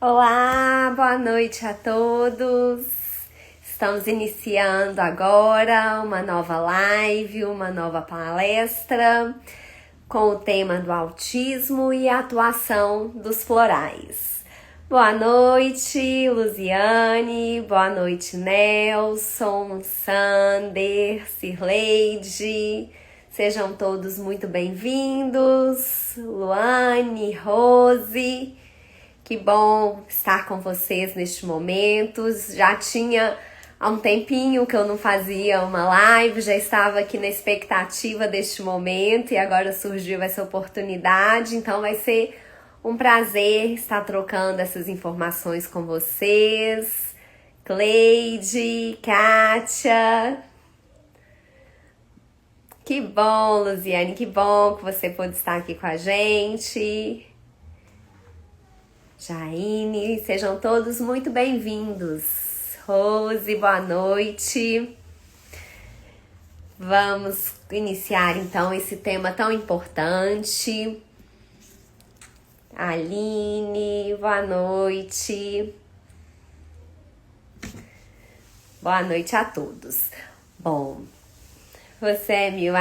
Olá, boa noite a todos. Estamos iniciando agora uma nova live, uma nova palestra com o tema do autismo e a atuação dos florais. Boa noite, Luziane, boa noite, Nelson, Sander, Cirleide. Sejam todos muito bem-vindos. Luane, Rose. Que bom estar com vocês neste momento. Já tinha há um tempinho que eu não fazia uma live, já estava aqui na expectativa deste momento e agora surgiu essa oportunidade, então vai ser um prazer estar trocando essas informações com vocês. Cleide, Kátia. Que bom, Luziane, que bom que você pôde estar aqui com a gente. Jaine, sejam todos muito bem-vindos. Rose, boa noite. Vamos iniciar então esse tema tão importante. Aline, boa noite. Boa noite a todos. Bom, você é mil.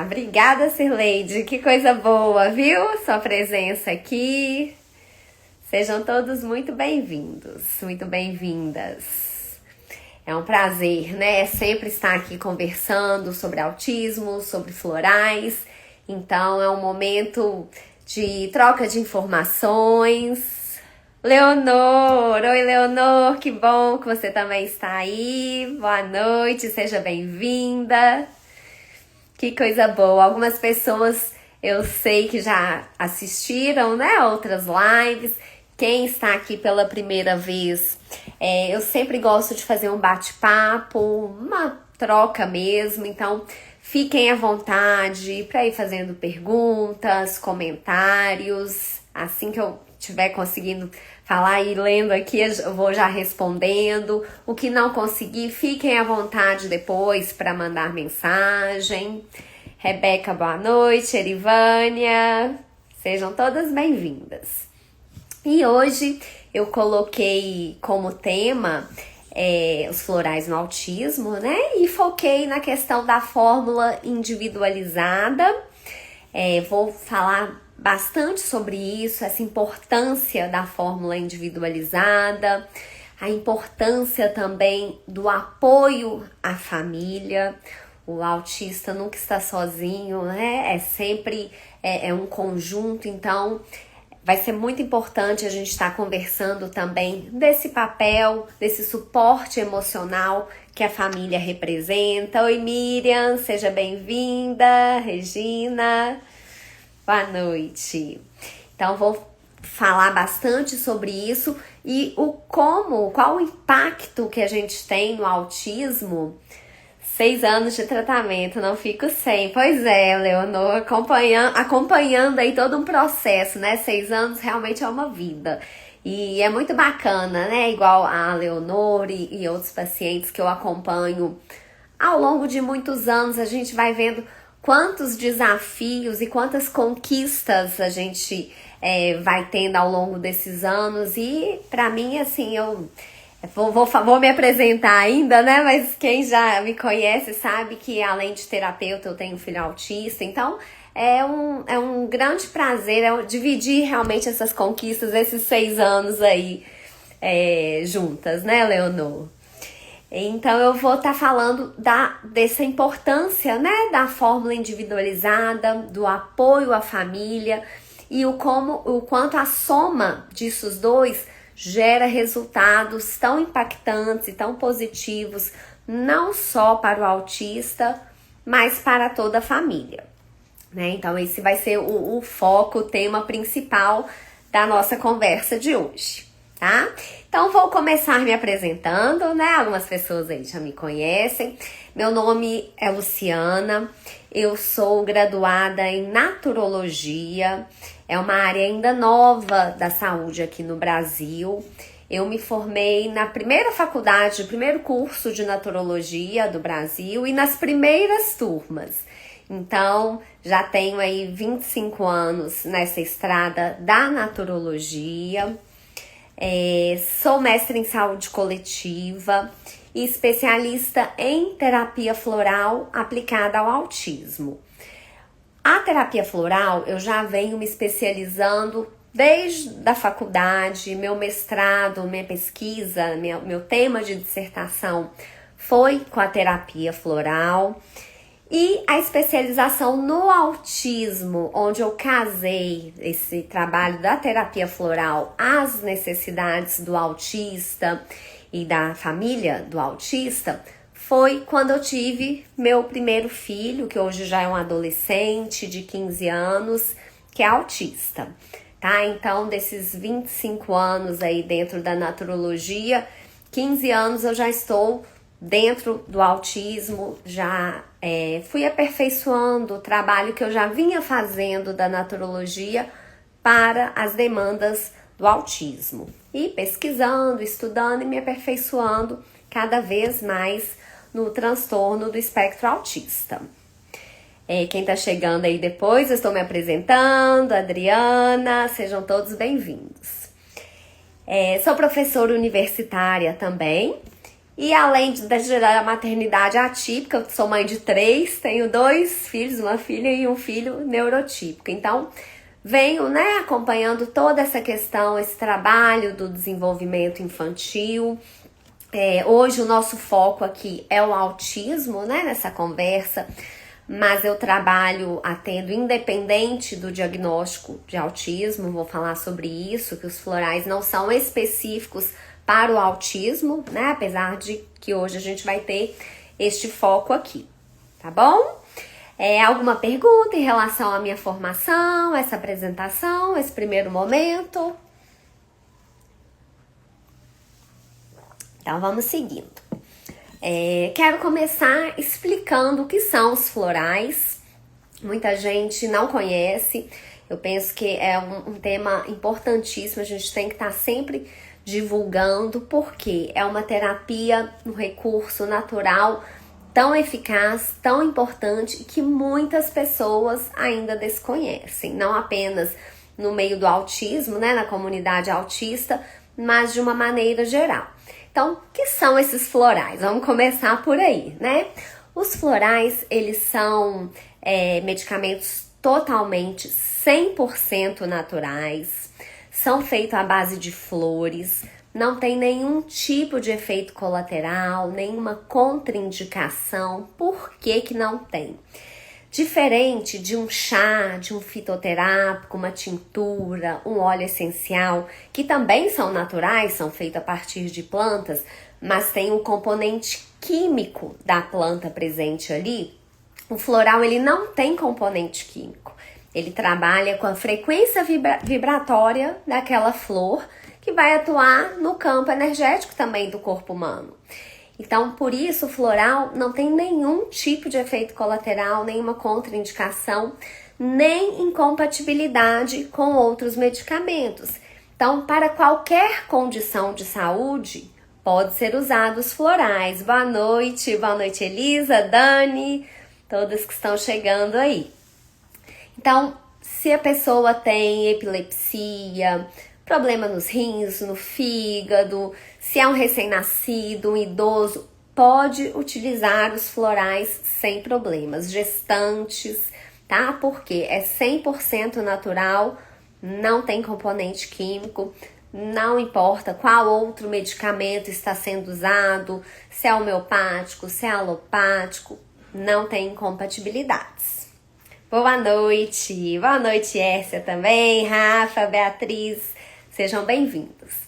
Obrigada, Cirleide. Que coisa boa, viu? Sua presença aqui. Sejam todos muito bem-vindos, muito bem-vindas. É um prazer, né? Sempre estar aqui conversando sobre autismo, sobre florais. Então, é um momento de troca de informações. Leonor! Oi, Leonor! Que bom que você também está aí. Boa noite, seja bem-vinda. Que coisa boa. Algumas pessoas eu sei que já assistiram, né? Outras lives. Quem está aqui pela primeira vez, eu sempre gosto de fazer um bate-papo, uma troca mesmo, então fiquem à vontade para ir fazendo perguntas, comentários, assim que eu estiver conseguindo falar e lendo aqui, eu vou já respondendo. O que não conseguir, fiquem à vontade depois para mandar mensagem. Rebeca, boa noite, Erivânia, sejam todas bem-vindas. E hoje eu coloquei como tema os florais no autismo, né? E foquei na questão da fórmula individualizada. Vou falar bastante sobre isso, essa importância da fórmula individualizada, a importância também do apoio à família. O autista nunca está sozinho, né? É sempre um conjunto, então vai ser muito importante a gente estar conversando também desse papel, desse suporte emocional que a família representa. Oi, Miriam, seja bem-vinda. Regina, boa noite. Então, vou falar bastante sobre isso e qual o impacto que a gente tem no autismo. 6 anos de tratamento, não fico sem. Pois é, Leonor, acompanhando aí todo um processo, né? 6 anos realmente é uma vida. E é muito bacana, né? Igual a Leonor e outros pacientes que eu acompanho ao longo de muitos anos, a gente vai vendo quantos desafios e quantas conquistas a gente vai tendo ao longo desses anos. E pra mim, assim, eu vou me apresentar ainda, né? Mas quem já me conhece sabe que além de terapeuta eu tenho um filho autista. Então é um grande prazer dividir realmente essas conquistas, esses 6 anos aí juntas, né, Leonor? Então eu vou estar falando dessa importância, né, da fórmula individualizada, do apoio à família e o quanto a soma disso dois gera resultados tão impactantes e tão positivos, não só para o autista, mas para toda a família, né? Então esse vai ser o foco, o tema principal da nossa conversa de hoje, tá? Então vou começar me apresentando, né? Algumas pessoas aí já me conhecem. Meu nome é Luciana, eu sou graduada em naturologia. É uma área ainda nova da saúde aqui no Brasil. Eu me formei na primeira faculdade, o primeiro curso de naturologia do Brasil e nas primeiras turmas. Então, já tenho aí 25 anos nessa estrada da naturologia. Sou mestre em saúde coletiva e especialista em terapia floral aplicada ao autismo. A terapia floral eu já venho me especializando desde a faculdade, meu mestrado, minha pesquisa, meu tema de dissertação foi com a terapia floral. E a especialização no autismo, onde eu casei esse trabalho da terapia floral às necessidades do autista e da família do autista, foi quando eu tive meu primeiro filho, que hoje já é um adolescente de 15 anos, que é autista, tá? Então, desses 25 anos aí dentro da naturologia, 15 anos eu já estou dentro do autismo, já fui aperfeiçoando o trabalho que eu já vinha fazendo da naturologia para as demandas do autismo. E pesquisando, estudando e me aperfeiçoando cada vez mais no transtorno do espectro autista. Quem tá chegando aí depois, eu estou me apresentando, Adriana, sejam todos bem-vindos. Sou professora universitária também. E além da maternidade atípica, eu sou mãe de 3, tenho 2 filhos, uma filha e um filho neurotípico. Então, venho acompanhando toda essa questão, esse trabalho do desenvolvimento infantil. Hoje o nosso foco aqui é o autismo, nessa conversa, mas eu atendo independente do diagnóstico de autismo, vou falar sobre isso, que os florais não são específicos para o autismo, apesar de que hoje a gente vai ter este foco aqui, tá bom? Alguma pergunta em relação à minha formação, essa apresentação, esse primeiro momento? Então vamos seguindo. Quero começar explicando o que são os florais. Muita gente não conhece, eu penso que é um tema importantíssimo, a gente tem que estar sempre divulgando, porque é uma terapia, um recurso natural tão eficaz, tão importante, que muitas pessoas ainda desconhecem, não apenas no meio do autismo, na comunidade autista, mas de uma maneira geral. Então, o que são esses florais? Vamos começar por aí, Os florais, eles são medicamentos totalmente 100% naturais, são feitos à base de flores, não tem nenhum tipo de efeito colateral, nenhuma contraindicação. Por que que não tem? Diferente de um chá, de um fitoterápico, uma tintura, um óleo essencial, que também são naturais, são feitos a partir de plantas, mas tem um componente químico da planta presente ali, o floral ele não tem componente químico. Ele trabalha com a frequência vibratória daquela flor, que vai atuar no campo energético também do corpo humano. Então, por isso, o floral não tem nenhum tipo de efeito colateral, nenhuma contraindicação, nem incompatibilidade com outros medicamentos. Então, para qualquer condição de saúde, pode ser usado os florais. Boa noite Elisa, Dani, todos que estão chegando aí. Então, se a pessoa tem epilepsia, problema nos rins, no fígado, se é um recém-nascido, um idoso, pode utilizar os florais sem problemas. Gestantes, tá? Porque é 100% natural, não tem componente químico, não importa qual outro medicamento está sendo usado, se é homeopático, se é alopático, não tem incompatibilidades. Boa noite Ércia também, Rafa, Beatriz, sejam bem-vindos.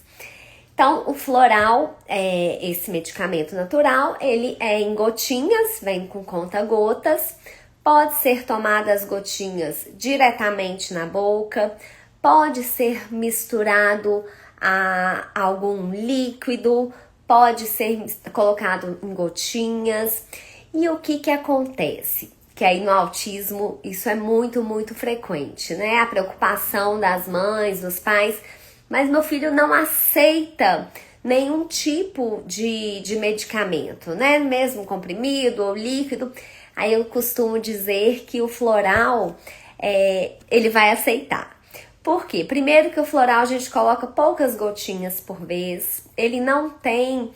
Então, o floral, esse medicamento natural, ele é em gotinhas, vem com conta-gotas, pode ser tomado as gotinhas diretamente na boca, pode ser misturado a algum líquido, pode ser colocado em gotinhas. E o que acontece? Que aí no autismo isso é muito, muito frequente, A preocupação das mães, dos pais, mas meu filho não aceita nenhum tipo de medicamento, Mesmo comprimido ou líquido. Aí eu costumo dizer que o floral, ele vai aceitar. Por quê? Primeiro que o floral a gente coloca poucas gotinhas por vez, ele não tem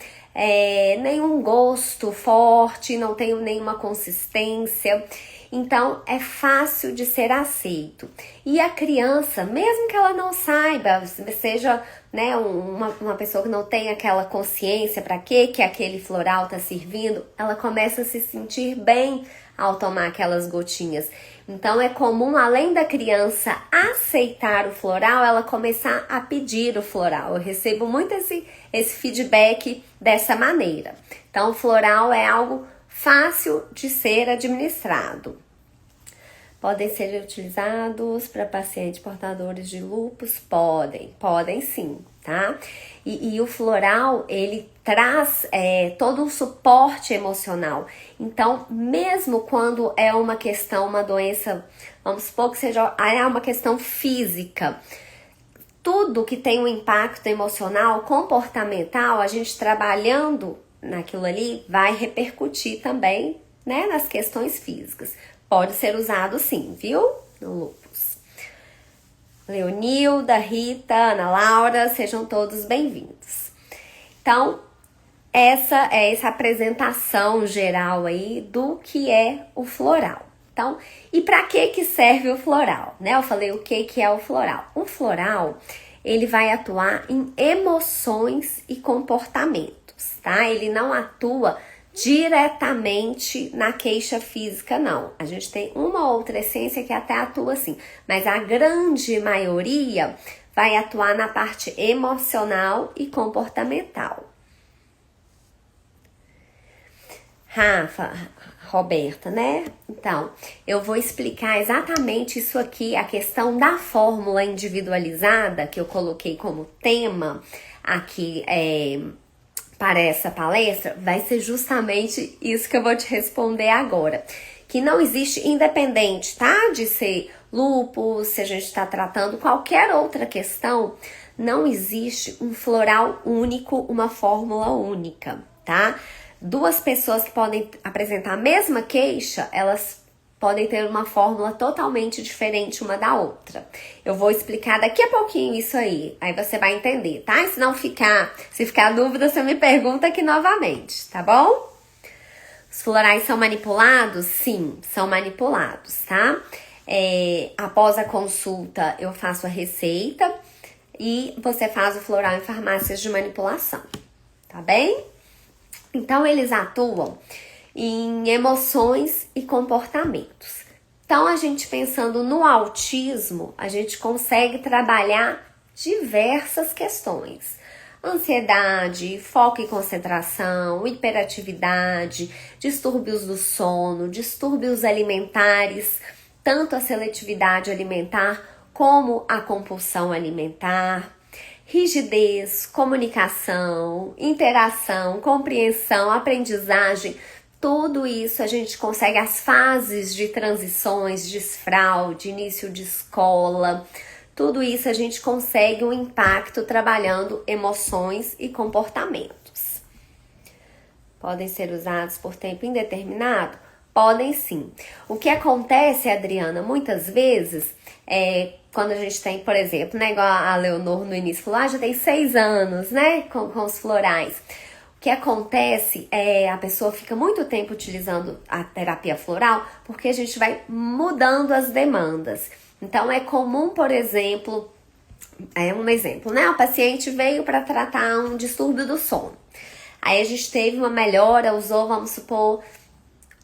nenhum gosto forte, não tem nenhuma consistência, então é fácil de ser aceito. E a criança, mesmo que ela não saiba, seja né, uma pessoa que não tem aquela consciência para que aquele floral está servindo, ela começa a se sentir bem ao tomar aquelas gotinhas. Então é comum, além da criança aceitar o floral, ela começar a pedir o floral. Eu recebo muito esse feedback dessa maneira. Então o floral é algo fácil de ser administrado. Podem ser utilizados para pacientes portadores de lúpus? Podem sim, tá? E o floral, ele traz todo um suporte emocional. Então, mesmo quando é uma questão, uma doença, vamos supor que seja uma questão física, tudo que tem um impacto emocional, comportamental, a gente trabalhando naquilo ali vai repercutir também, né, nas questões físicas. Pode ser usado sim, viu? No lúpus. Leonilda, Rita, Ana Laura, sejam todos bem-vindos. Então, essa é essa apresentação geral aí do que é o floral. Então, e para que serve o floral, né? Eu falei o que é o floral. O floral, ele vai atuar em emoções e comportamentos, tá? Ele não atua diretamente na queixa física, não. A gente tem uma outra essência que até atua assim, mas a grande maioria vai atuar na parte emocional e comportamental. Rafa, Roberta, né? Então, eu vou explicar exatamente isso aqui, a questão da fórmula individualizada que eu coloquei como tema aqui para essa palestra, vai ser justamente isso que eu vou te responder agora. Que não existe, independente, tá? De ser lúpus, se a gente está tratando qualquer outra questão, não existe um floral único, uma fórmula única, tá? Duas pessoas que podem apresentar a mesma queixa, elas podem ter uma fórmula totalmente diferente uma da outra. Eu vou explicar daqui a pouquinho isso aí você vai entender, tá? E se ficar dúvida, você me pergunta aqui novamente, tá bom? Os florais são manipulados? Sim, são manipulados, tá? Após a consulta, eu faço a receita e você faz o floral em farmácias de manipulação, tá bem? Então, eles atuam em emoções e comportamentos. Então, a gente pensando no autismo, a gente consegue trabalhar diversas questões. Ansiedade, foco e concentração, hiperatividade, distúrbios do sono, distúrbios alimentares, tanto a seletividade alimentar como a compulsão alimentar, rigidez, comunicação, interação, compreensão, aprendizagem. Tudo isso a gente consegue, as fases de transições, desfraude, início de escola, tudo isso a gente consegue um impacto trabalhando emoções e comportamentos. Podem ser usados por tempo indeterminado? Podem sim. O que acontece, Adriana, muitas vezes, quando a gente tem, por exemplo, né, igual a Leonor no início falou, já tem 6 anos, né, com os florais. O que acontece a pessoa fica muito tempo utilizando a terapia floral porque a gente vai mudando as demandas. Então, é comum, por exemplo, um exemplo, né? O paciente veio para tratar um distúrbio do sono. Aí a gente teve uma melhora, usou, vamos supor,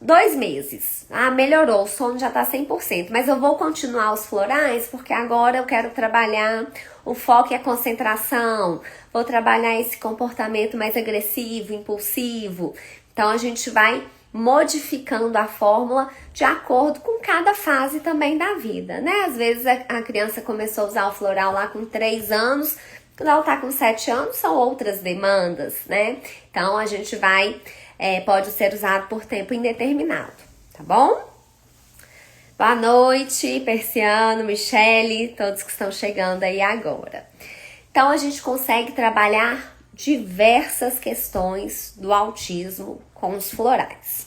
2 meses. Melhorou, o sono já tá 100%, mas eu vou continuar os florais porque agora eu quero trabalhar o foco e a concentração, vou trabalhar esse comportamento mais agressivo, impulsivo. Então, a gente vai modificando a fórmula de acordo com cada fase também da vida, né? Às vezes a criança começou a usar o floral lá com 3 anos, quando ela tá com 7 anos, são outras demandas, né? Então, a gente vai... pode ser usado por tempo indeterminado, tá bom? Boa noite, Persiano, Michele, todos que estão chegando aí agora. Então, a gente consegue trabalhar diversas questões do autismo com os florais.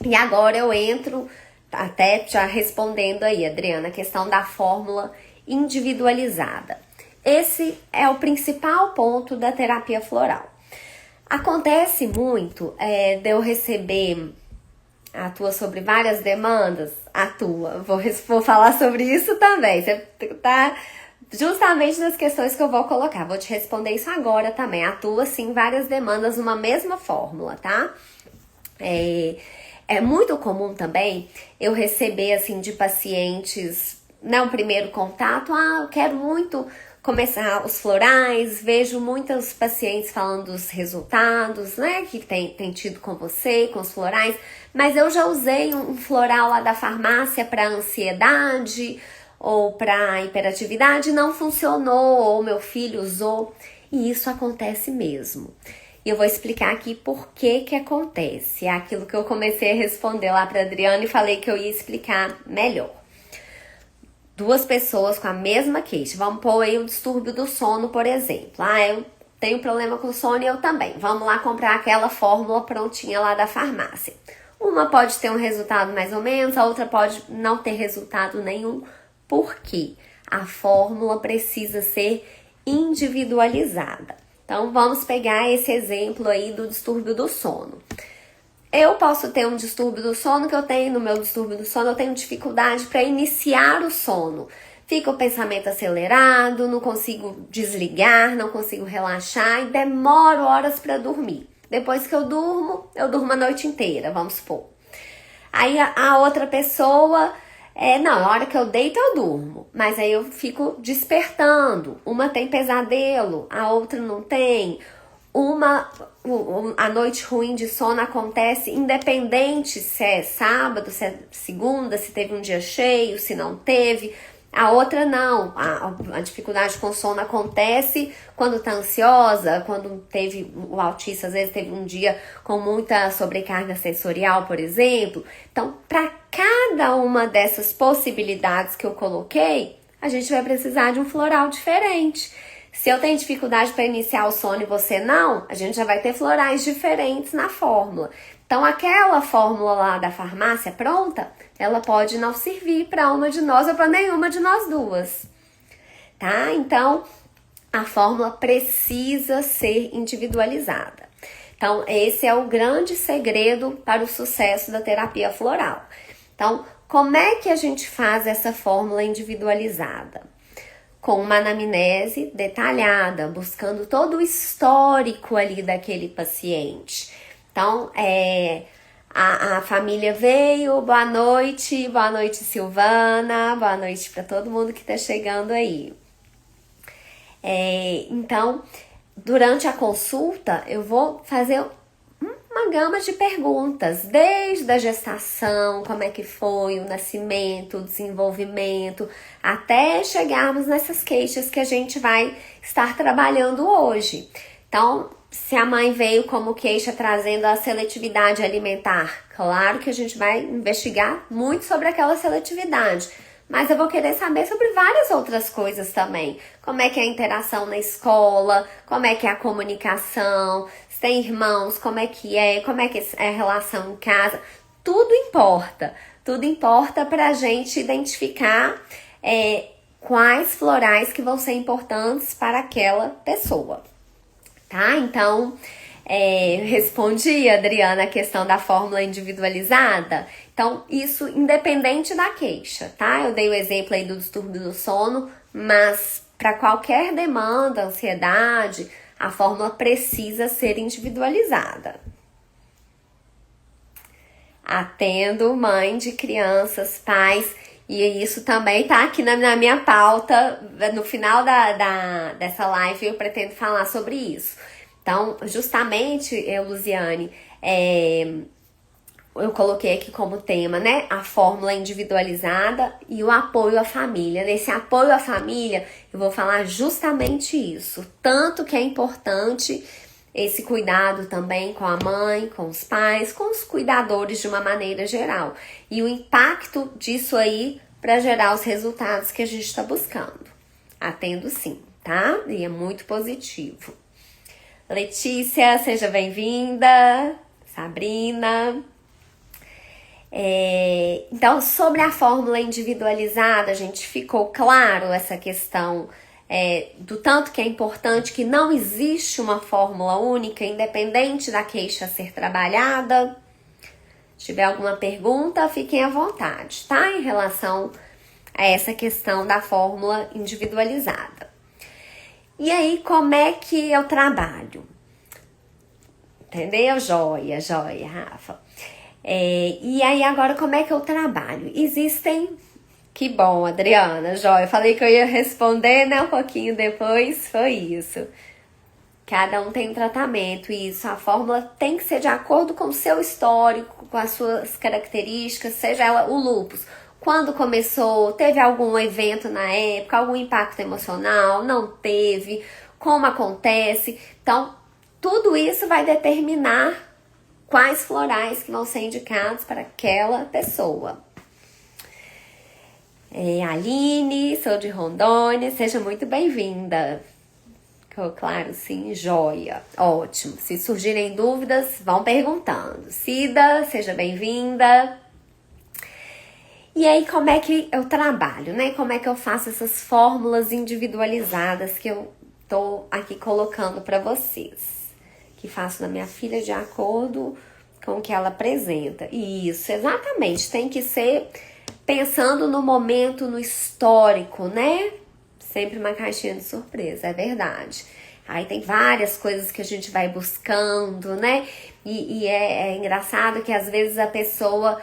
E agora eu entro, até já respondendo aí, Adriana, a questão da fórmula individualizada. Esse é o principal ponto da terapia floral. Acontece muito de eu receber, atua sobre várias demandas, vou falar sobre isso também, você tá justamente nas questões que eu vou colocar, vou te responder isso agora também, atua sim várias demandas numa mesma fórmula, tá? É muito comum também eu receber assim de pacientes, né, um primeiro contato, eu quero muito começar os florais, vejo muitos pacientes falando dos resultados, né, que tem tido com você, com os florais, mas eu já usei um floral lá da farmácia para ansiedade ou para hiperatividade, não funcionou, ou meu filho usou, e isso acontece mesmo. E eu vou explicar aqui por que acontece. É aquilo que eu comecei a responder lá para Adriana e falei que eu ia explicar melhor. Duas pessoas com a mesma queixa. Vamos pôr aí o distúrbio do sono, por exemplo. Eu tenho problema com sono e eu também. Vamos lá comprar aquela fórmula prontinha lá da farmácia. Uma pode ter um resultado mais ou menos, a outra pode não ter resultado nenhum. Por quê? A fórmula precisa ser individualizada. Então, vamos pegar esse exemplo aí do distúrbio do sono. Eu posso ter um distúrbio do sono no meu distúrbio do sono eu tenho dificuldade para iniciar o sono. Fica o pensamento acelerado, não consigo desligar, não consigo relaxar e demoro horas para dormir. Depois que eu durmo a noite inteira, vamos supor. Aí a outra pessoa, na hora que eu deito eu durmo, mas aí eu fico despertando. Uma tem pesadelo, a outra não tem. A noite ruim de sono acontece independente se é sábado, se é segunda, se teve um dia cheio, se não teve. A outra não, a dificuldade com sono acontece quando tá ansiosa, quando o autista às vezes teve um dia com muita sobrecarga sensorial, por exemplo. Então, para cada uma dessas possibilidades que eu coloquei, a gente vai precisar de um floral diferente. Se eu tenho dificuldade para iniciar o sono e você não, a gente já vai ter florais diferentes na fórmula. Então, aquela fórmula lá da farmácia pronta, ela pode não servir para uma de nós ou para nenhuma de nós duas, tá? Então, a fórmula precisa ser individualizada. Então, esse é o grande segredo para o sucesso da terapia floral. Então, como é que a gente faz essa fórmula individualizada? Com uma anamnese detalhada, buscando todo o histórico ali daquele paciente. Então, a família veio, boa noite Silvana, boa noite para todo mundo que tá chegando aí. Então, durante a consulta, eu vou fazer uma gama de perguntas, desde a gestação, como é que foi o nascimento, o desenvolvimento, até chegarmos nessas queixas que a gente vai estar trabalhando hoje. Então, se a mãe veio como queixa trazendo a seletividade alimentar, claro que a gente vai investigar muito sobre aquela seletividade, mas eu vou querer saber sobre várias outras coisas também. Como é que é a interação na escola, como é que é a comunicação, se tem irmãos, como é que é a relação em casa. Tudo importa pra gente identificar quais florais que vão ser importantes para aquela pessoa. Tá? Então, respondi, Adriana, a questão da fórmula individualizada. Então, isso independente da queixa, tá? Eu dei o exemplo aí do distúrbio do sono, mas para qualquer demanda, ansiedade, a fórmula precisa ser individualizada. Atendo mãe de crianças, pais, e isso também tá aqui na minha pauta. No final dessa live eu pretendo falar sobre isso. Então, justamente, Luziane, eu coloquei aqui como tema, né, a fórmula individualizada e o apoio à família. Nesse apoio à família, eu vou falar justamente isso. Tanto que é importante esse cuidado também com a mãe, com os pais, com os cuidadores de uma maneira geral. E o impacto disso aí para gerar os resultados que a gente está buscando. Atendo sim, tá? E é muito positivo. Letícia, seja bem-vinda. Sabrina. Então, sobre a fórmula individualizada, a gente ficou claro essa questão do tanto que é importante que não existe uma fórmula única, independente da queixa a ser trabalhada. Se tiver alguma pergunta, fiquem à vontade, tá? Em relação a essa questão da fórmula individualizada. E aí, como é que eu trabalho? Entendeu? Joia, Rafa. E aí, agora, como é que eu trabalho? Existem... Que bom, Adriana, joia. Eu falei que eu ia responder, né? Um pouquinho depois, foi isso. Cada um tem um tratamento, e isso, a fórmula tem que ser de acordo com o seu histórico, com as suas características, seja ela o lúpus. Quando começou, teve algum evento na época, algum impacto emocional, não teve, como acontece. Então, tudo isso vai determinar quais florais que vão ser indicados para aquela pessoa. Aline, sou de Rondônia, seja muito bem-vinda. Claro, sim, joia. Ótimo. Se surgirem dúvidas, vão perguntando. Cida, seja bem-vinda. E aí, como é que eu trabalho, né? Como é que eu faço essas fórmulas individualizadas que eu tô aqui colocando para vocês? Que faço na minha filha de acordo com o que ela apresenta. Isso, exatamente. Tem que ser pensando no momento, no histórico, né? Sempre uma caixinha de surpresa, é verdade. Aí tem várias coisas que a gente vai buscando, né? E é engraçado que às vezes a pessoa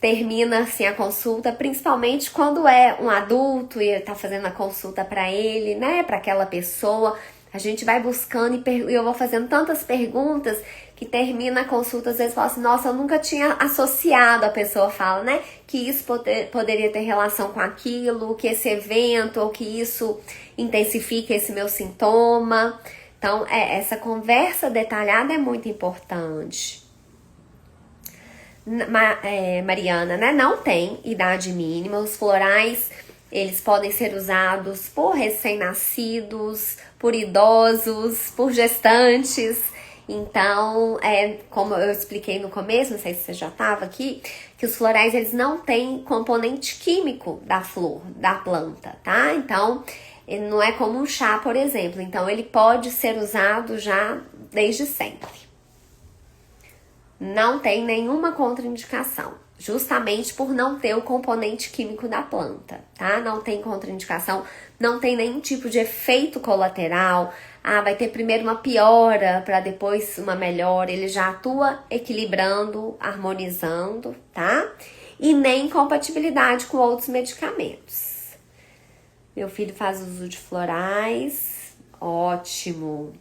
termina assim a consulta, principalmente quando é um adulto e tá fazendo a consulta para ele, né? Para aquela pessoa. A gente vai buscando e eu vou fazendo tantas perguntas que termina a consulta, às vezes fala assim, nossa, eu nunca tinha associado, a pessoa fala, né, que isso poderia ter relação com aquilo, que esse evento, ou que isso intensifica esse meu sintoma. Então, essa conversa detalhada é muito importante. Mariana, né, não tem idade mínima, os florais, eles podem ser usados por recém-nascidos, por idosos, por gestantes. Então, como eu expliquei no começo, não sei se você já estava aqui, que os florais, eles não têm componente químico da flor, da planta, tá? Então, ele não é como um chá, por exemplo. Então, ele pode ser usado já desde sempre. Não tem nenhuma contraindicação, justamente por não ter o componente químico da planta, tá? Não tem contraindicação, não tem nenhum tipo de efeito colateral. Vai ter primeiro uma piora para depois uma melhora. Ele já atua equilibrando, harmonizando, tá? E nem compatibilidade com outros medicamentos. Meu filho faz uso de florais, ótimo.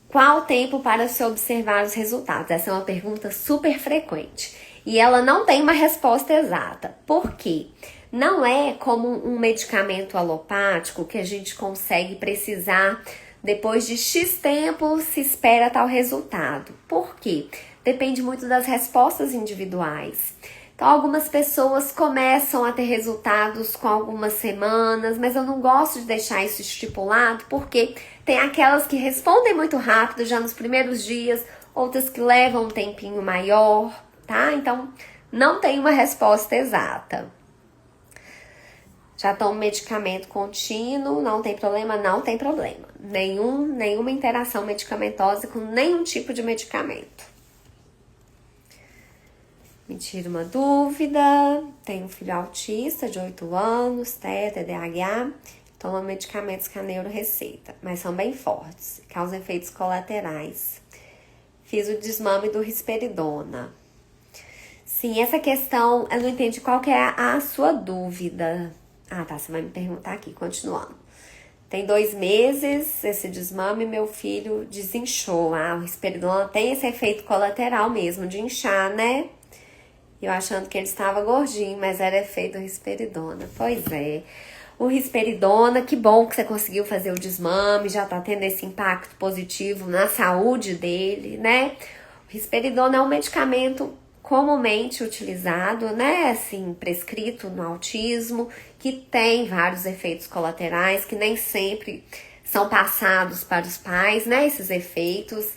Qual o tempo para se observar os resultados? Essa é uma pergunta super frequente. E ela não tem uma resposta exata. Por quê? Não é como um medicamento alopático que a gente consegue precisar depois de X tempo se espera tal resultado. Por quê? Depende muito das respostas individuais. Então, algumas pessoas começam a ter resultados com algumas semanas, mas eu não gosto de deixar isso estipulado, porque tem aquelas que respondem muito rápido, já nos primeiros dias, outras que levam um tempinho maior, tá? Então, não tem uma resposta exata. Já tomo medicamento contínuo, não tem problema? Não tem problema. Nenhuma interação medicamentosa com nenhum tipo de medicamento. Me tira uma dúvida. Tenho um filho autista de 8 anos, TDAH. Toma medicamentos que a neuro receita, mas são bem fortes, causam efeitos colaterais. Fiz o desmame do risperidona. Sim, essa questão, eu não entendi qual que é a sua dúvida. Tá, você vai me perguntar aqui, continuando. Tem 2 meses, esse desmame, meu filho desinchou. O risperidona tem esse efeito colateral mesmo, de inchar, né? Eu achando que ele estava gordinho, mas era efeito do risperidona. Pois é. O risperidona, que bom que você conseguiu fazer o desmame, já tá tendo esse impacto positivo na saúde dele, né? O risperidona é um medicamento comumente utilizado, né, assim, prescrito no autismo, que tem vários efeitos colaterais, que nem sempre são passados para os pais, né, esses efeitos.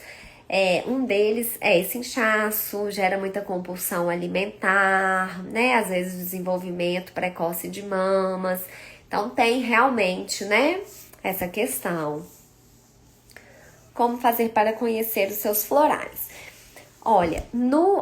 Um deles é esse inchaço, gera muita compulsão alimentar, né? Às vezes desenvolvimento precoce de mamas. Então tem realmente, né, essa questão. Como fazer para conhecer os seus florais? Olha,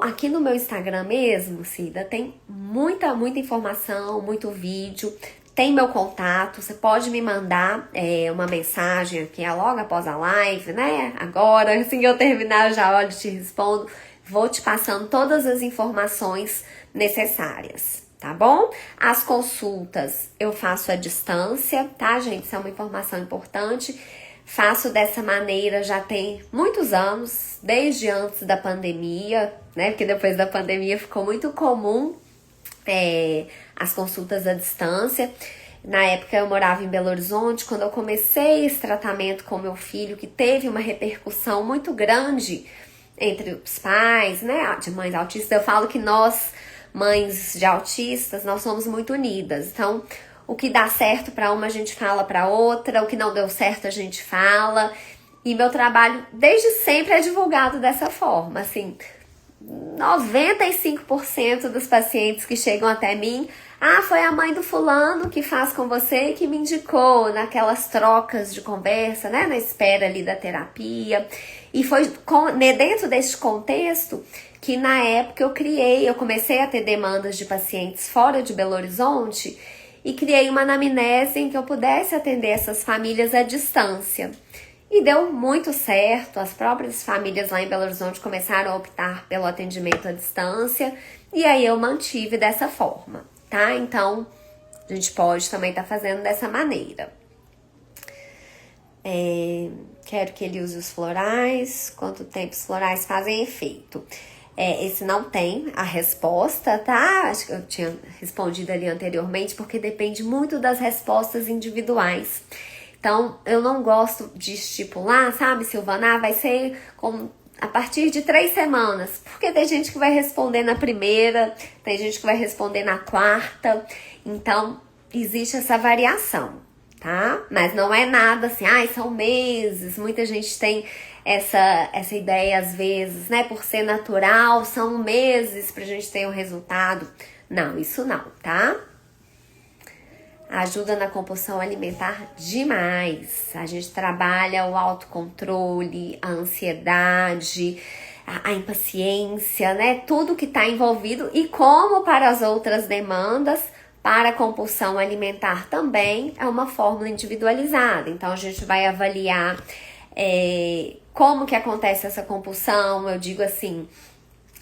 aqui no meu Instagram mesmo, Cida, tem muita informação, muito vídeo. Tem meu contato, você pode me mandar uma mensagem aqui logo após a live, né? Agora, assim que eu terminar, eu já olho e te respondo. Vou te passando todas as informações necessárias, tá bom? As consultas eu faço à distância, tá, gente? Isso é uma informação importante. Faço dessa maneira já tem muitos anos, desde antes da pandemia, né? Porque depois da pandemia ficou muito comum as consultas à distância. Na época eu morava em Belo Horizonte, quando eu comecei esse tratamento com meu filho, que teve uma repercussão muito grande entre os pais, né, de mães autistas. Eu falo que nós, mães de autistas, nós somos muito unidas. Então, o que dá certo para uma, a gente fala para outra, o que não deu certo, a gente fala. E meu trabalho, desde sempre, é divulgado dessa forma, assim. 95% dos pacientes que chegam até mim, foi a mãe do fulano que faz com você e que me indicou naquelas trocas de conversa, né, na espera ali da terapia. E foi dentro desse contexto que na época eu comecei a ter demandas de pacientes fora de Belo Horizonte e criei uma anamnese em que eu pudesse atender essas famílias à distância. E deu muito certo, as próprias famílias lá em Belo Horizonte começaram a optar pelo atendimento à distância, e aí eu mantive dessa forma, tá? Então, a gente pode também estar fazendo dessa maneira. Quero que ele use os florais, quanto tempo os florais fazem efeito? Esse não tem a resposta, tá? Acho que eu tinha respondido ali anteriormente, porque depende muito das respostas individuais. Então, eu não gosto de estipular, sabe, Silvana? Vai ser a partir de 3 semanas. Porque tem gente que vai responder na primeira, tem gente que vai responder na quarta. Então, existe essa variação, tá? Mas não é nada assim, são meses. Muita gente tem essa ideia às vezes, né? Por ser natural, são meses pra gente ter um resultado. Não, isso não, tá? Ajuda na compulsão alimentar demais. A gente trabalha o autocontrole, a ansiedade, a impaciência, né? Tudo que está envolvido. E como para as outras demandas, para a compulsão alimentar também é uma fórmula individualizada. Então, a gente vai avaliar como que acontece essa compulsão. Eu digo assim,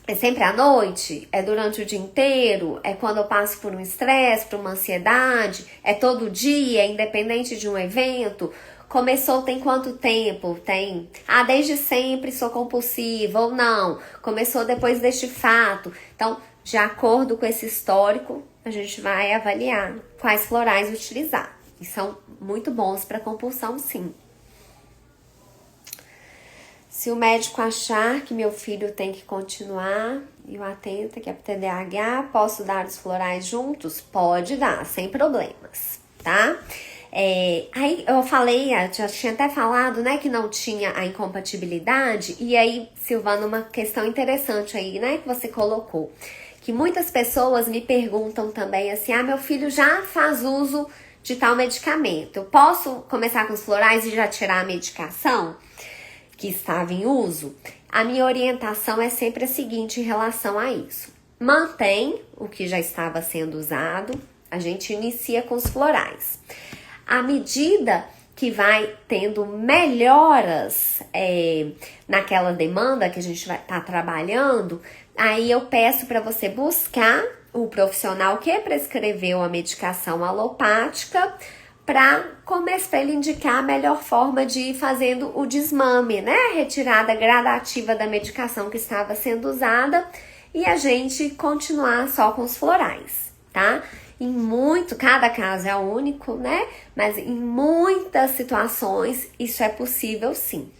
é sempre à noite? É durante o dia inteiro? É quando eu passo por um estresse, por uma ansiedade? É todo dia, independente de um evento? Começou tem quanto tempo? Tem, desde sempre sou compulsiva ou não? Começou depois deste fato? Então, de acordo com esse histórico, a gente vai avaliar quais florais utilizar. E são muito bons para compulsão, sim. Se o médico achar que meu filho tem que continuar e o atenta que é para TDAH, posso dar os florais juntos? Pode dar, sem problemas, tá? Aí eu falei, já tinha até falado, né, que não tinha a incompatibilidade. E aí, Silvana, uma questão interessante aí, né, que você colocou. Que muitas pessoas me perguntam também assim, meu filho já faz uso de tal medicamento. Eu posso começar com os florais e já tirar a medicação que estava em uso? A minha orientação é sempre a seguinte em relação a isso. Mantém o que já estava sendo usado, a gente inicia com os florais. À medida que vai tendo melhoras naquela demanda que a gente vai estar trabalhando, aí eu peço para você buscar o profissional que prescreveu a medicação alopática, para ele indicar a melhor forma de ir fazendo o desmame, né? A retirada gradativa da medicação que estava sendo usada e a gente continuar só com os florais, tá? Cada caso é único, né? Mas em muitas situações isso é possível sim,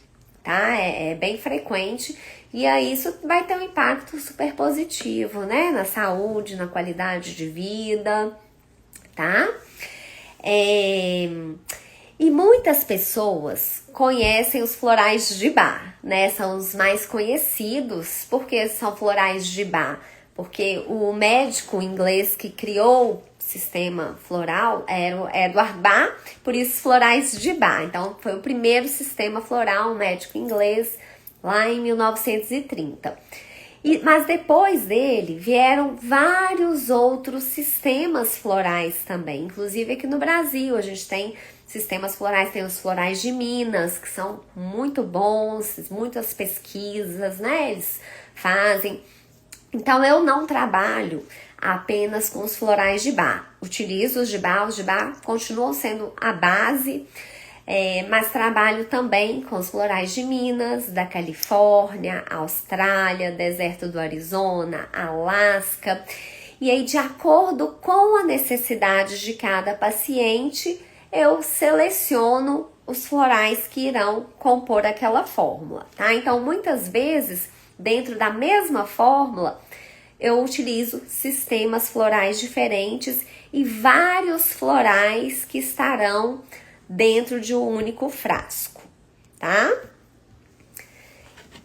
tá? É bem frequente e aí isso vai ter um impacto super positivo, né? Na saúde, na qualidade de vida, tá? E muitas pessoas conhecem os florais de Bach, né? São os mais conhecidos. Por que são florais de Bach? Porque o médico inglês que criou o sistema floral era o Edward Bach, por isso florais de Bach. Então foi o primeiro sistema floral, um médico inglês, lá em 1930. Mas depois dele vieram vários outros sistemas florais também, inclusive aqui no Brasil a gente tem sistemas florais, tem os florais de Minas, que são muito bons, muitas pesquisas, né, eles fazem. Então eu não trabalho apenas com os florais de Bach, utilizo os de Bach continuam sendo a base, mas trabalho também com os florais de Minas, da Califórnia, Austrália, deserto do Arizona, Alasca. E aí, de acordo com a necessidade de cada paciente, eu seleciono os florais que irão compor aquela fórmula, tá? Então, muitas vezes, dentro da mesma fórmula, eu utilizo sistemas florais diferentes e vários florais que estarão dentro de um único frasco, tá?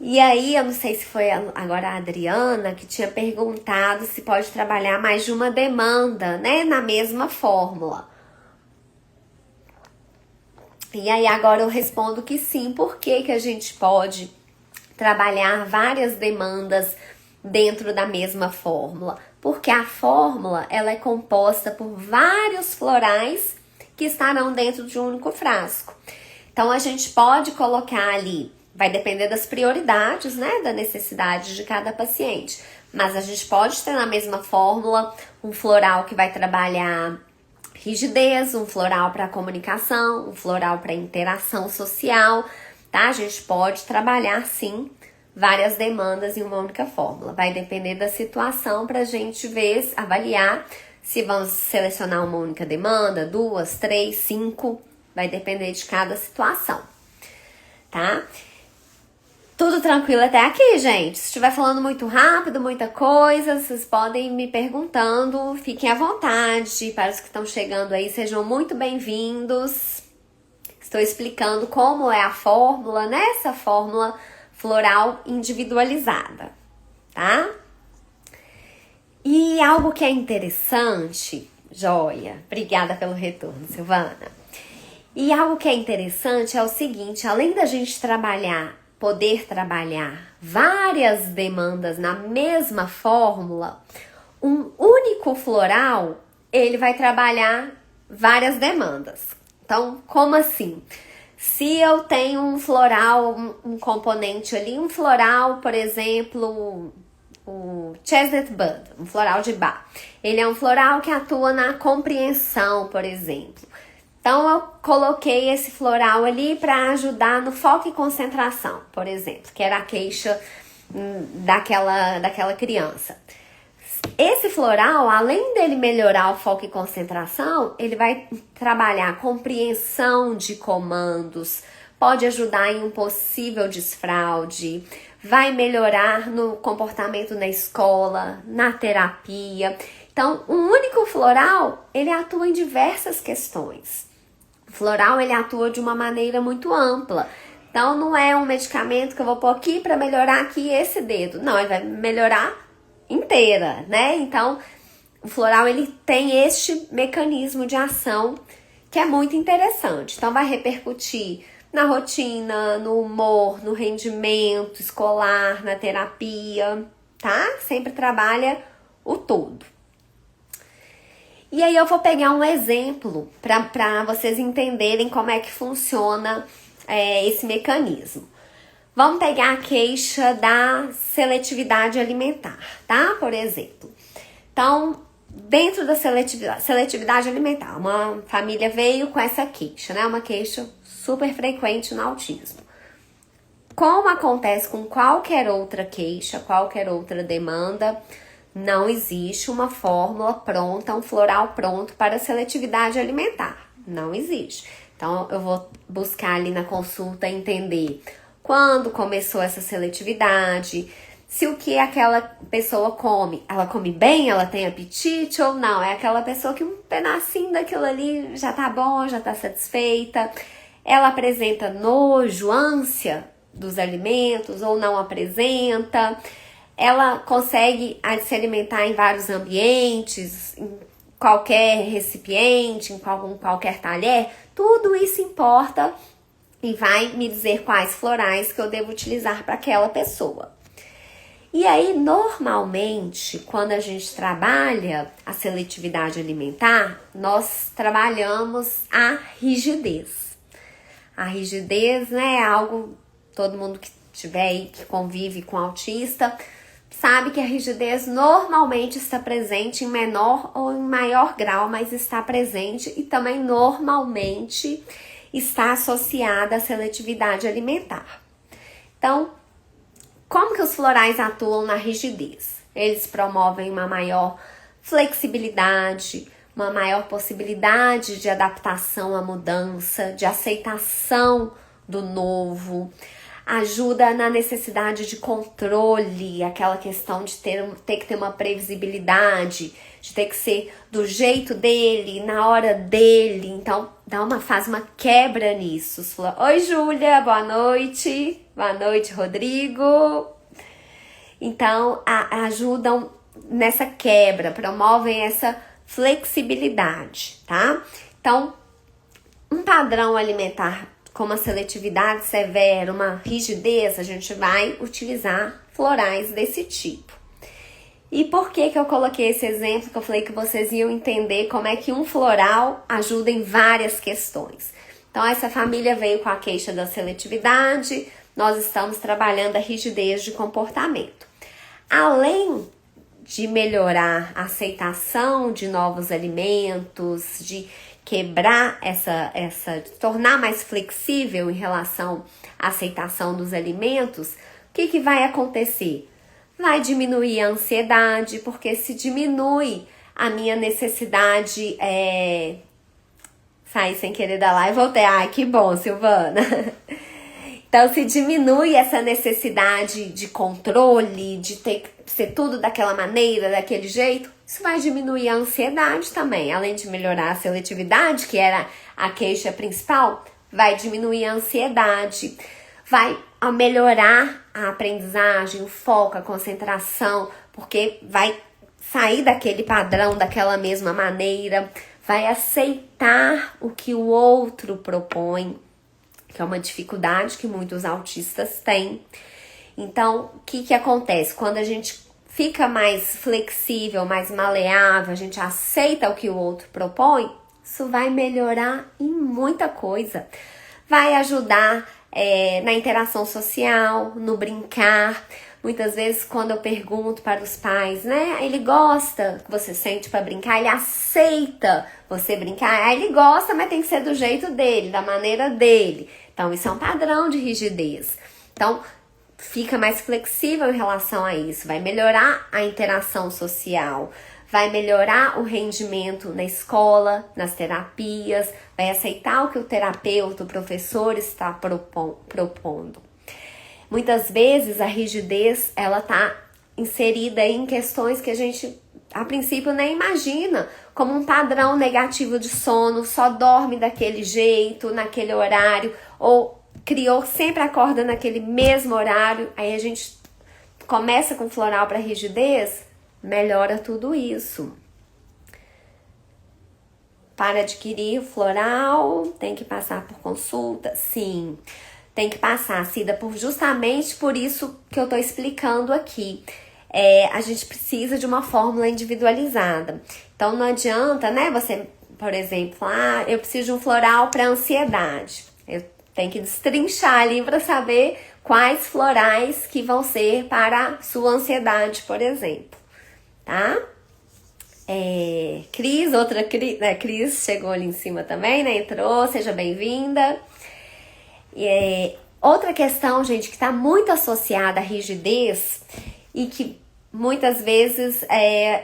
E aí, eu não sei se foi agora a Adriana que tinha perguntado se pode trabalhar mais de uma demanda, né, na mesma fórmula. E aí, agora eu respondo que sim. Por que a gente pode trabalhar várias demandas dentro da mesma fórmula? Porque a fórmula, ela é composta por vários florais que estarão dentro de um único frasco. Então, a gente pode colocar ali, vai depender das prioridades, né, da necessidade de cada paciente. Mas a gente pode ter na mesma fórmula um floral que vai trabalhar rigidez, um floral para comunicação, um floral para interação social, tá? A gente pode trabalhar, sim, várias demandas em uma única fórmula. Vai depender da situação para a gente ver, avaliar se vamos selecionar uma única demanda, 2, 3, 5, vai depender de cada situação, tá? Tudo tranquilo até aqui, gente? Se estiver falando muito rápido, muita coisa, vocês podem me perguntando, fiquem à vontade. Para os que estão chegando aí, sejam muito bem-vindos. Estou explicando como é a fórmula, né? Essa fórmula floral individualizada, tá? E algo que é interessante, joia, obrigada pelo retorno, Silvana. E algo que é interessante é o seguinte, além da gente poder trabalhar várias demandas na mesma fórmula, um único floral, ele vai trabalhar várias demandas. Então, como assim? Se eu tenho um floral, um componente ali, um floral, por exemplo, o Chestnut Bud, um floral de Bach. Ele é um floral que atua na compreensão, por exemplo. Então, eu coloquei esse floral ali para ajudar no foco e concentração, por exemplo, que era a queixa daquela criança. Esse floral, além dele melhorar o foco e concentração, ele vai trabalhar a compreensão de comandos, pode ajudar em um possível desfraude, vai melhorar no comportamento na escola, na terapia. Então, um único floral, ele atua em diversas questões. O floral, ele atua de uma maneira muito ampla. Então, não é um medicamento que eu vou pôr aqui para melhorar aqui esse dedo. Não, ele vai melhorar inteira, né? Então, o floral, ele tem este mecanismo de ação que é muito interessante. Então, vai repercutir na rotina, no humor, no rendimento escolar, na terapia, tá? Sempre trabalha o todo. E aí eu vou pegar um exemplo para vocês entenderem como é que funciona esse mecanismo. Vamos pegar a queixa da seletividade alimentar, tá? Por exemplo. Então, dentro da seletividade alimentar, uma família veio com essa queixa, né? Uma queixa super frequente no autismo. Como acontece com qualquer outra queixa, qualquer outra demanda, não existe uma fórmula pronta, um floral pronto para seletividade alimentar. Não existe. Então, eu vou buscar ali na consulta entender quando começou essa seletividade, se o que aquela pessoa come, ela come bem, ela tem apetite ou não. É aquela pessoa que um pedacinho daquilo ali já tá bom, já tá satisfeita. Ela apresenta nojo, ânsia dos alimentos ou não apresenta. Ela consegue se alimentar em vários ambientes, em qualquer recipiente, em qualquer talher. Tudo isso importa e vai me dizer quais florais que eu devo utilizar para aquela pessoa. E aí, normalmente, quando a gente trabalha a seletividade alimentar, nós trabalhamos a rigidez. A rigidez, né, é algo, todo mundo que tiver aí, que convive com autista, sabe que a rigidez normalmente está presente em menor ou em maior grau, mas está presente e também normalmente está associada à seletividade alimentar. Então, como que os florais atuam na rigidez? Eles promovem uma maior flexibilidade, uma maior possibilidade de adaptação à mudança, de aceitação do novo, ajuda na necessidade de controle, aquela questão de ter que ter uma previsibilidade, de ter que ser do jeito dele, na hora dele. Então, faz uma quebra nisso. Oi, Júlia, boa noite. Boa noite, Rodrigo. Então, ajudam nessa quebra, promovem essa flexibilidade, tá? Então, um padrão alimentar com uma seletividade severa, uma rigidez, a gente vai utilizar florais desse tipo. E por que eu coloquei esse exemplo? Que eu falei que vocês iam entender como é que um floral ajuda em várias questões. Então, essa família veio com a queixa da seletividade, nós estamos trabalhando a rigidez de comportamento. Além de melhorar a aceitação de novos alimentos, de quebrar tornar mais flexível em relação à aceitação dos alimentos, o que vai acontecer? Vai diminuir a ansiedade, porque se diminui a minha necessidade, saí sem querer da live, voltei, ai que bom, Silvana. Então, se diminui essa necessidade de controle, de ter que ser tudo daquela maneira, daquele jeito, isso vai diminuir a ansiedade também. Além de melhorar a seletividade, que era a queixa principal, vai diminuir a ansiedade, vai melhorar a aprendizagem, o foco, a concentração, porque vai sair daquele padrão, daquela mesma maneira, vai aceitar o que o outro propõe, que é uma dificuldade que muitos autistas têm. Então, o que acontece? Quando a gente fica mais flexível, mais maleável, a gente aceita o que o outro propõe, isso vai melhorar em muita coisa. Vai ajudar na interação social, no brincar. Muitas vezes, quando eu pergunto para os pais, né? Ele gosta que você sente para brincar, ele aceita você brincar. Ele gosta, mas tem que ser do jeito dele, da maneira dele. Então, isso é um padrão de rigidez. Então, fica mais flexível em relação a isso. Vai melhorar a interação social, vai melhorar o rendimento na escola, nas terapias, vai aceitar o que o terapeuta, o professor está propondo. Muitas vezes a rigidez, ela tá inserida em questões que a gente, a princípio, nem imagina, como um padrão negativo de sono, só dorme daquele jeito, naquele horário, ou sempre acorda naquele mesmo horário. Aí a gente começa com floral para rigidez, melhora tudo isso. Para adquirir floral, tem que passar por consulta? Sim. Tem que passar, Cida, justamente por isso que eu tô explicando aqui. A gente precisa de uma fórmula individualizada. Então, não adianta, né, você, por exemplo, eu preciso de um floral para ansiedade. Eu tenho que destrinchar ali para saber quais florais que vão ser para a sua ansiedade, por exemplo, tá? Cris, outra Cris, Cris chegou ali em cima também, né, entrou, seja bem-vinda. Outra questão, gente, que está muito associada à rigidez e que muitas vezes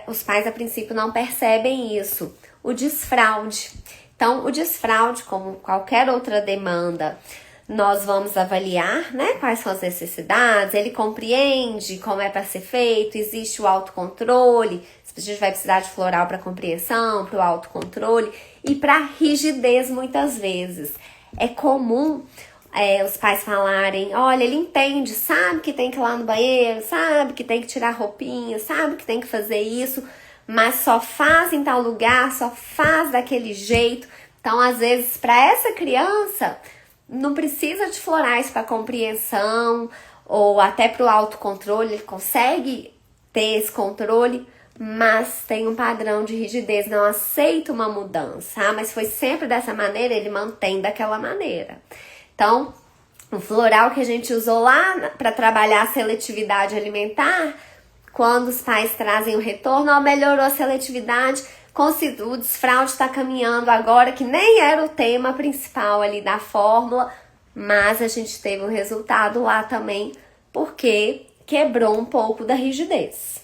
os pais a princípio não percebem isso, o desfraude. Então, o desfraude, como qualquer outra demanda nós vamos avaliar, né, quais são as necessidades, ele compreende como é para ser feito, existe o autocontrole, a gente vai precisar de floral para compreensão, para o autocontrole e para rigidez muitas vezes. É comum os pais falarem, olha, ele entende, sabe que tem que ir lá no banheiro, sabe que tem que tirar roupinha, sabe que tem que fazer isso, mas só faz em tal lugar, só faz daquele jeito. Então, às vezes, para essa criança, não precisa de florais para compreensão ou até para o autocontrole, ele consegue ter esse controle, mas tem um padrão de rigidez, não aceita uma mudança, mas foi sempre dessa maneira, ele mantém daquela maneira. Então, o floral que a gente usou lá para trabalhar a seletividade alimentar, quando os pais trazem o retorno, melhorou a seletividade, o desfraude está caminhando agora, que nem era o tema principal ali da fórmula, mas a gente teve um resultado lá também, porque quebrou um pouco da rigidez.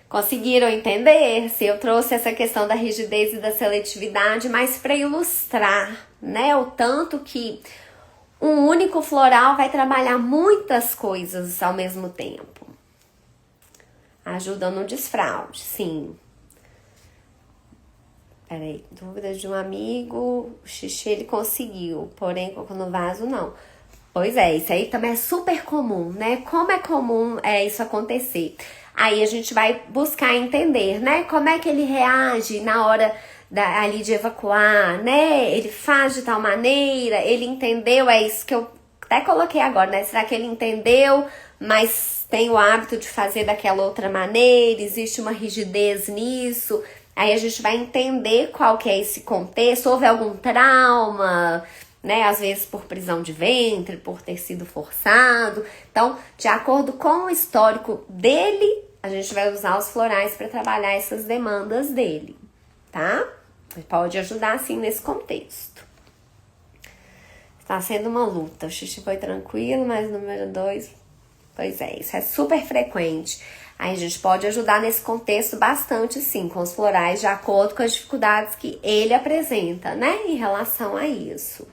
Conseguiram entender? Se eu trouxe essa questão da rigidez e da seletividade, mas para ilustrar, né, o tanto que um único floral vai trabalhar muitas coisas ao mesmo tempo. Ajuda no desfraude, sim. Peraí, dúvida de um amigo, o xixi ele conseguiu, porém colocou no vaso não. Pois é, isso aí também é super comum, né? Como é comum isso acontecer? Aí a gente vai buscar entender, né? Como é que ele reage na hora ali de evacuar, né? Ele faz de tal maneira, ele entendeu, é isso que eu até coloquei agora, né? Será que ele entendeu, mas tem o hábito de fazer daquela outra maneira? Existe uma rigidez nisso? Aí a gente vai entender qual que é esse contexto, houve algum trauma, né? Às vezes por prisão de ventre, por ter sido forçado. Então, de acordo com o histórico dele, a gente vai usar os florais para trabalhar essas demandas dele, tá? Pode ajudar, sim, nesse contexto. Está sendo uma luta. O xixi foi tranquilo, mas número 2, pois é, isso é super frequente. Aí a gente pode ajudar nesse contexto bastante, sim, com os florais, de acordo com as dificuldades que ele apresenta, né, em relação a isso.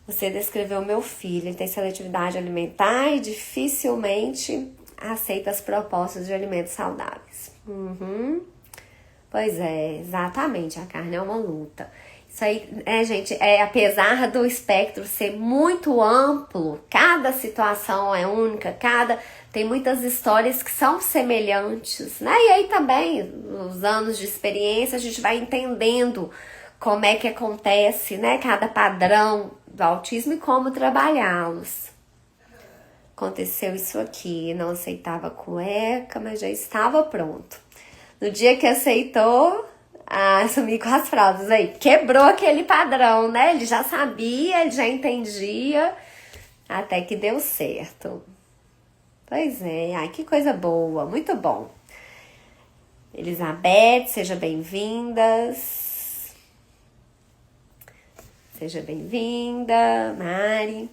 Você descreveu meu filho, ele tem seletividade alimentar e dificilmente aceita as propostas de alimentos saudáveis. Pois é, exatamente, a carne é uma luta. Isso aí, gente, apesar do espectro ser muito amplo, cada situação é única, tem muitas histórias que são semelhantes, né? E aí também, os anos de experiência, a gente vai entendendo como é que acontece, né? Cada padrão do autismo e como trabalhá-los. Aconteceu isso aqui, não aceitava cueca, mas já estava pronto. No dia que aceitou, sumi com as fraldas aí, quebrou aquele padrão, né? Ele já sabia, ele já entendia, até que deu certo. Pois é, ai, que coisa boa, muito bom. Elizabeth, seja bem-vindas. Seja bem-vinda, Mari.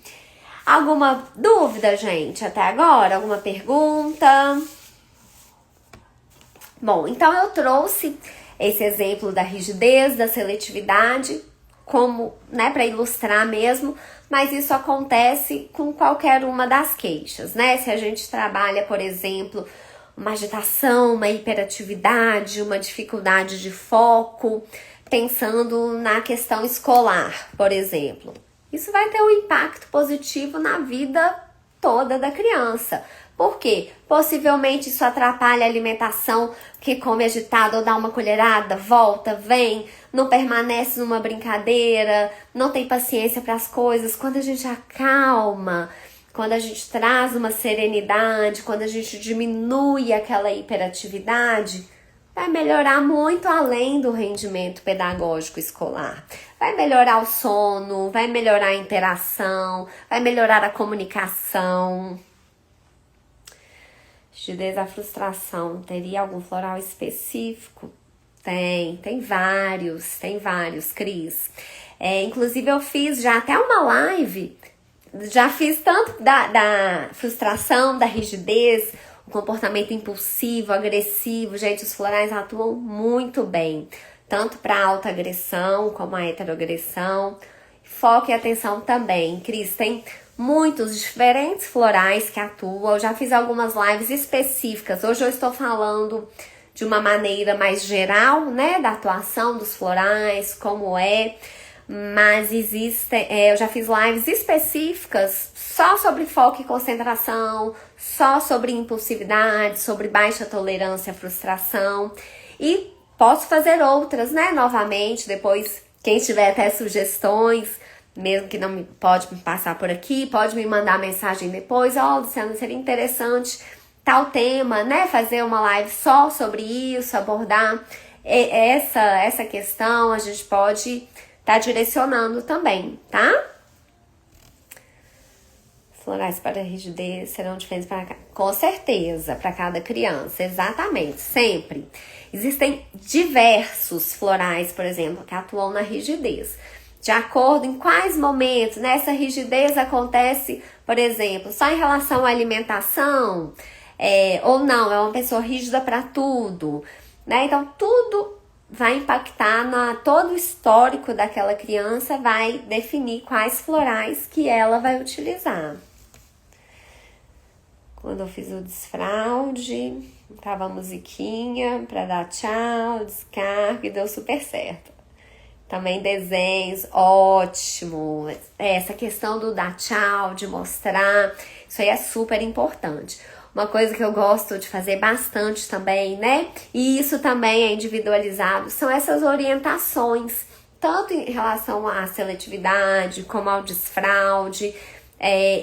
Alguma dúvida, gente, até agora? Alguma pergunta? Bom, então eu trouxe esse exemplo da rigidez, da seletividade, como, né, para ilustrar mesmo, mas isso acontece com qualquer uma das queixas, né? Se a gente trabalha, por exemplo, uma agitação, uma hiperatividade, uma dificuldade de foco, pensando na questão escolar, por exemplo. Isso vai ter um impacto positivo na vida toda da criança. Por quê? Possivelmente isso atrapalha a alimentação, porque come agitado ou dá uma colherada, volta, vem, não permanece numa brincadeira, não tem paciência para as coisas. Quando a gente acalma, quando a gente traz uma serenidade, quando a gente diminui aquela hiperatividade, vai melhorar muito além do rendimento pedagógico escolar. Vai melhorar o sono, vai melhorar a interação, vai melhorar a comunicação. Rigidez, a frustração, teria algum floral específico? Tem vários, Cris. Inclusive eu fiz já até uma live, já fiz tanto da frustração, da rigidez, o comportamento impulsivo, agressivo. Gente, os florais atuam muito bem, tanto para autoagressão como a heteroagressão. Foque atenção também, Cris, tem muitos diferentes florais que atuam. Eu já fiz algumas lives específicas. Hoje eu estou falando de uma maneira mais geral, né, da atuação dos florais, como é. Mas existem, eu já fiz lives específicas só sobre foco e concentração, só sobre impulsividade, sobre baixa tolerância à frustração. E posso fazer outras, né, novamente, depois, quem tiver até sugestões, mesmo que não pode me passar por aqui, pode me mandar mensagem depois. Luciana, seria interessante tal tema, né? Fazer uma live só sobre isso, abordar essa questão. A gente pode estar direcionando também, tá? Florais para rigidez serão diferentes com certeza, para cada criança, exatamente, sempre. Existem diversos florais, por exemplo, que atuam na rigidez. De acordo em quais momentos, né, essa rigidez acontece, por exemplo, só em relação à alimentação, ou não, é uma pessoa rígida para tudo, né? Então, tudo vai impactar todo o histórico daquela criança, vai definir quais florais que ela vai utilizar. Quando eu fiz o desfraude, tava a musiquinha para dar tchau, descarga e deu super certo. Também desenhos, ótimo. Essa questão do dar tchau, de mostrar, isso aí é super importante. Uma coisa que eu gosto de fazer bastante também, né? E isso também é individualizado, são essas orientações, tanto em relação à seletividade, como ao desfraude.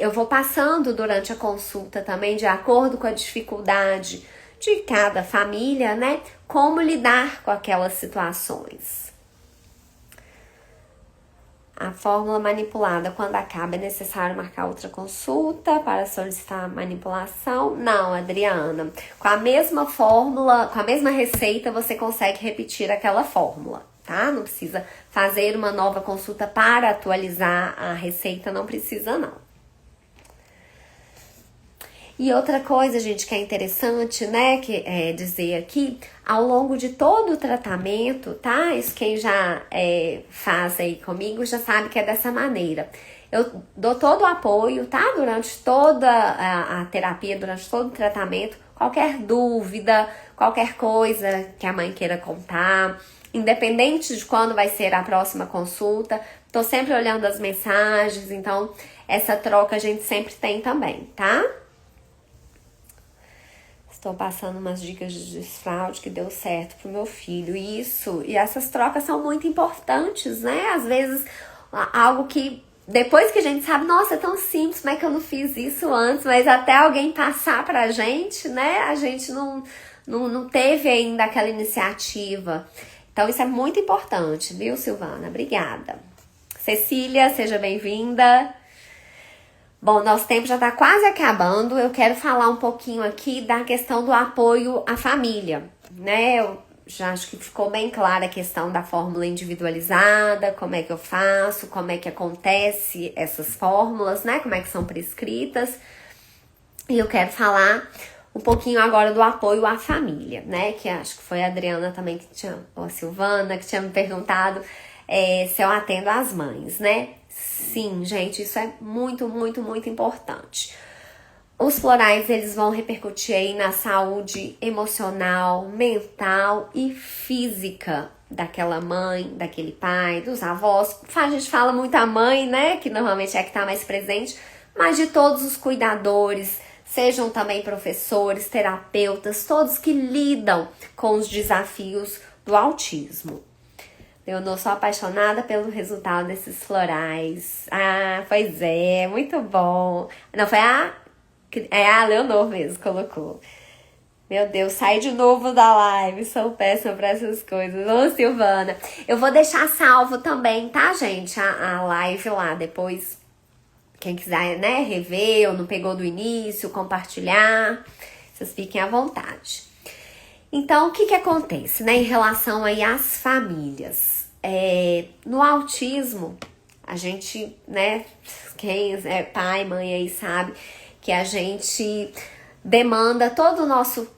Eu vou passando durante a consulta também, de acordo com a dificuldade de cada família, né? Como lidar com aquelas situações. A fórmula manipulada, quando acaba, é necessário marcar outra consulta para solicitar manipulação? Não, Adriana. Com a mesma fórmula, com a mesma receita, você consegue repetir aquela fórmula, tá? Não precisa fazer uma nova consulta para atualizar a receita, não precisa não. E outra coisa, gente, que é interessante, né, que dizer aqui, ao longo de todo o tratamento, tá? Isso quem já faz aí comigo já sabe que é dessa maneira. Eu dou todo o apoio, tá? Durante toda a terapia, durante todo o tratamento, qualquer dúvida, qualquer coisa que a mãe queira contar, independente de quando vai ser a próxima consulta, tô sempre olhando as mensagens, então essa troca a gente sempre tem também, tá? Estou passando umas dicas de desfraude que deu certo pro meu filho. Isso, e essas trocas são muito importantes, né? Às vezes, algo que depois que a gente sabe, nossa, é tão simples, como é que eu não fiz isso antes? Mas até alguém passar pra gente, né? A gente não teve ainda aquela iniciativa. Então, isso é muito importante, viu, Silvana? Obrigada. Cecília, seja bem-vinda. Bom, nosso tempo já está quase acabando. Eu quero falar um pouquinho aqui da questão do apoio à família, né? Eu já acho que ficou bem clara a questão da fórmula individualizada, como é que eu faço, como é que acontece essas fórmulas, né? Como é que são prescritas. E eu quero falar um pouquinho agora do apoio à família, né? Que acho que foi a Adriana também que tinha, ou a Silvana, que tinha me perguntado se eu atendo as mães, né? Sim, gente, isso é muito, muito, muito importante. Os florais, eles vão repercutir aí na saúde emocional, mental e física daquela mãe, daquele pai, dos avós. A gente fala muito a mãe, né, que normalmente é a que tá mais presente, mas de todos os cuidadores, sejam também professores, terapeutas, todos que lidam com os desafios do autismo. Eu não sou apaixonada pelo resultado desses florais. Ah, pois é, muito bom. Não, foi a Leonor mesmo colocou. Meu Deus, sai de novo da live, sou péssima pra essas coisas. Ô, Silvana, eu vou deixar salvo também, tá, gente? A live lá, depois, quem quiser, né, rever ou não pegou do início, compartilhar, vocês fiquem à vontade. Então, o que acontece, né, em relação aí às famílias? No autismo, a gente, né, quem é pai, mãe aí sabe que a gente demanda todo o nosso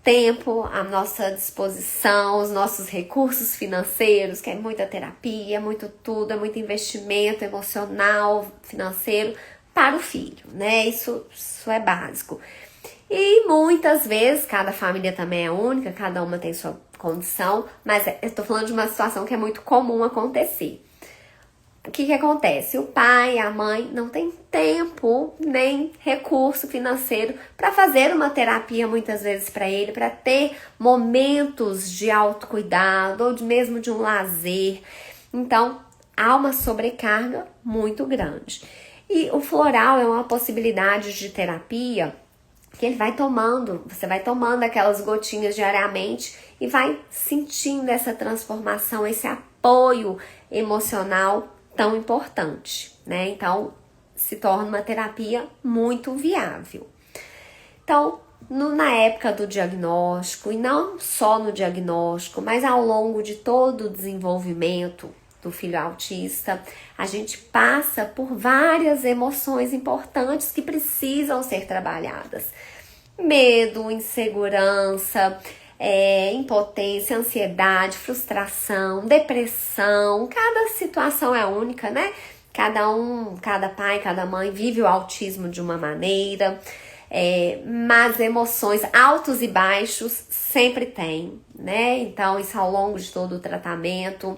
tempo à nossa disposição, os nossos recursos financeiros, que é muita terapia, muito tudo, é muito investimento emocional, financeiro para o filho, né? Isso é básico. E muitas vezes, cada família também é única, cada uma tem sua condição, mas eu tô falando de uma situação que é muito comum acontecer. O que acontece? O pai, a mãe não tem tempo nem recurso financeiro para fazer uma terapia muitas vezes para ele, para ter momentos de autocuidado ou mesmo de um lazer. Então, há uma sobrecarga muito grande. E o floral é uma possibilidade de terapia que ele vai tomando, você vai tomando aquelas gotinhas diariamente e vai sentindo essa transformação, esse apoio emocional tão importante, né? Então, se torna uma terapia muito viável. Então, na época do diagnóstico, e não só no diagnóstico, mas ao longo de todo o desenvolvimento do filho autista, a gente passa por várias emoções importantes que precisam ser trabalhadas. Medo, insegurança, impotência, ansiedade, frustração, depressão. Cada situação é única, né? Cada pai, cada mãe vive o autismo de uma maneira. Mas emoções altos e baixos sempre tem, né? Então, isso ao longo de todo o tratamento.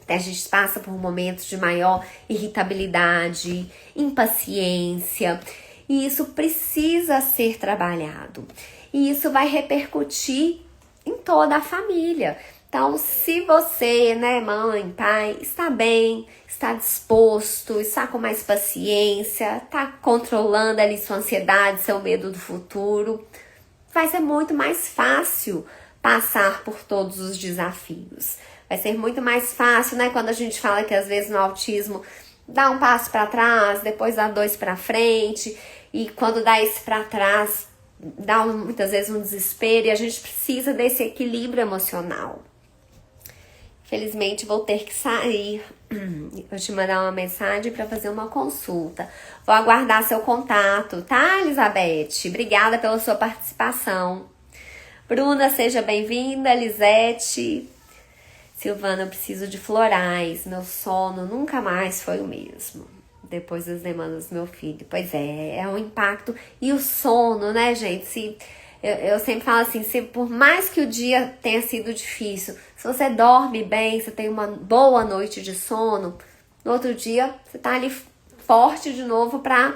A gente passa por momentos de maior irritabilidade, impaciência, e isso precisa ser trabalhado. E isso vai repercutir em toda a família. Então, se você, né, mãe, pai, está bem, está disposto, está com mais paciência, está controlando ali sua ansiedade, seu medo do futuro, vai ser muito mais fácil passar por todos os desafios. Vai ser muito mais fácil, né? Quando a gente fala que às vezes no autismo dá um passo para trás, depois dá 2 para frente, e quando dá esse para trás, dá muitas vezes um desespero, e a gente precisa desse equilíbrio emocional. Felizmente vou ter que sair. Vou te mandar uma mensagem para fazer uma consulta. Vou aguardar seu contato, tá, Elizabeth? Obrigada pela sua participação. Bruna, seja bem-vinda. Lisete. Silvana, eu preciso de florais. Meu sono nunca mais foi o mesmo depois das demandas do meu filho. Pois é um impacto. E o sono, né, gente? Eu sempre falo assim, se por mais que o dia tenha sido difícil, se você dorme bem, você tem uma boa noite de sono, no outro dia você tá ali forte de novo pra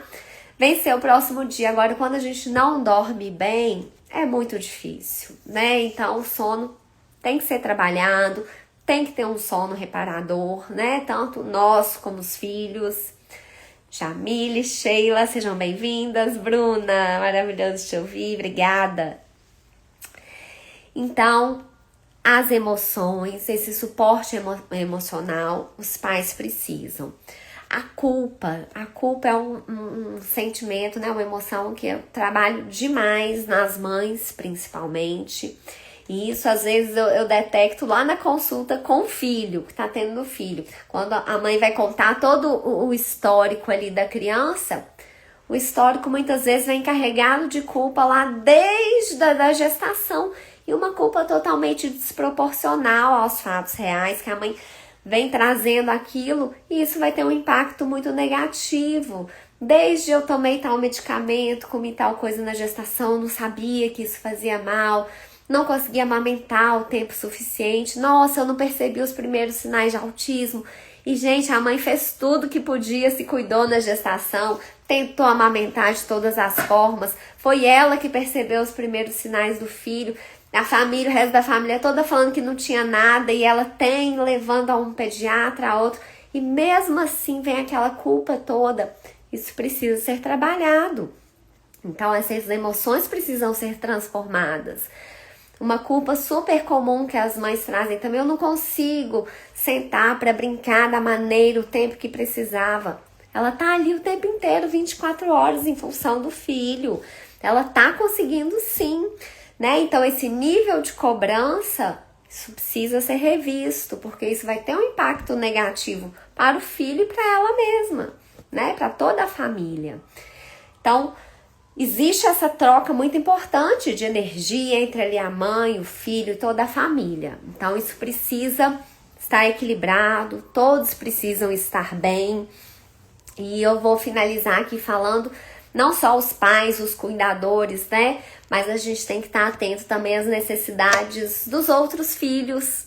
vencer o próximo dia. Agora, quando a gente não dorme bem, é muito difícil, né? Então, o sono tem que ser trabalhado, tem que ter um sono reparador, né? Tanto nós como os filhos. Jamile, Sheila, sejam bem-vindas. Bruna, maravilhoso te ouvir, obrigada. Então, as emoções, esse suporte emocional, os pais precisam. A culpa é um sentimento, né, uma emoção que eu trabalho demais nas mães, principalmente. E isso, às vezes, eu detecto lá na consulta com o filho, que tá tendo no filho. Quando a mãe vai contar todo o histórico ali da criança, o histórico muitas vezes vem carregado de culpa lá desde a gestação. E uma culpa totalmente desproporcional aos fatos reais, que a mãe vem trazendo aquilo, e isso vai ter um impacto muito negativo. Desde eu tomei tal medicamento, comi tal coisa na gestação, não sabia que isso fazia mal, não conseguia amamentar o tempo suficiente, nossa, eu não percebi os primeiros sinais de autismo. E, gente, a mãe fez tudo que podia, se cuidou na gestação, tentou amamentar de todas as formas, foi ela que percebeu os primeiros sinais do filho. A família, o resto da família toda falando que não tinha nada, e ela levando a um pediatra, a outro, e mesmo assim vem aquela culpa toda. Isso precisa ser trabalhado. Então, essas emoções precisam ser transformadas. Uma culpa super comum que as mães trazem também, eu não consigo sentar para brincar da maneira, o tempo que precisava. Ela tá ali o tempo inteiro, 24 horas, em função do filho. Ela tá conseguindo sim, né? Então, esse nível de cobrança, isso precisa ser revisto, porque isso vai ter um impacto negativo para o filho e para ela mesma, né? Para toda a família. Então, existe essa troca muito importante de energia entre ali a mãe, o filho e toda a família. Então isso precisa estar equilibrado, todos precisam estar bem. E eu vou finalizar aqui falando não só os pais, os cuidadores, né? Mas a gente tem que estar atento também às necessidades dos outros filhos,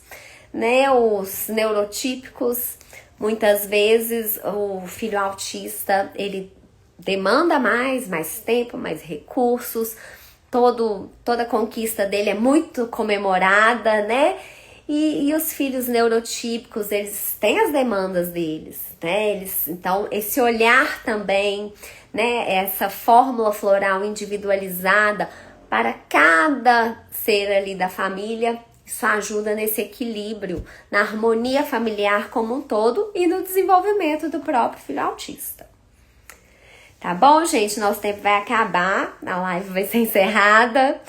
né? Os neurotípicos. Muitas vezes o filho autista, ele demanda mais tempo, mais recursos. Toda a conquista dele é muito comemorada, né? E os filhos neurotípicos, eles têm as demandas deles, né? Então, esse olhar também, né? Essa fórmula floral individualizada para cada ser ali da família, isso ajuda nesse equilíbrio, na harmonia familiar como um todo e no desenvolvimento do próprio filho autista. Tá bom, gente? Nosso tempo vai acabar, a live vai ser encerrada.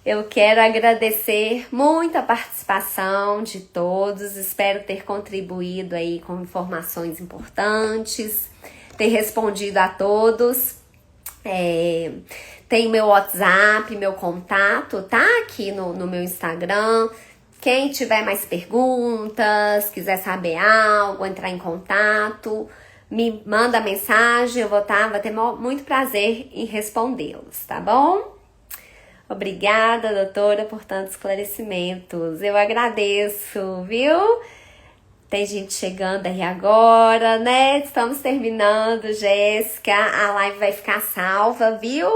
Eu quero agradecer muito a participação de todos, espero ter contribuído aí com informações importantes, ter respondido a todos. Tem meu WhatsApp, meu contato, tá aqui no meu Instagram. Quem tiver mais perguntas, quiser saber algo, entrar em contato, me manda mensagem, vou ter muito prazer em respondê-los, tá bom? Obrigada, doutora, por tantos esclarecimentos. Eu agradeço, viu? Tem gente chegando aí agora, né? Estamos terminando, Jéssica. A live vai ficar salva, viu?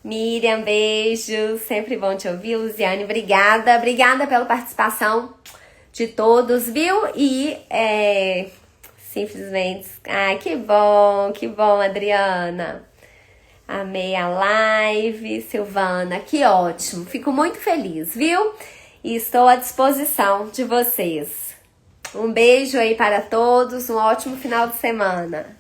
Miriam, beijo. Sempre bom te ouvir. Luziane, obrigada. Obrigada pela participação de todos, viu? E, simplesmente... Ai, que bom, Adriana. Amei a live, Silvana, que ótimo, fico muito feliz, viu? E estou à disposição de vocês. Um beijo aí para todos, um ótimo final de semana.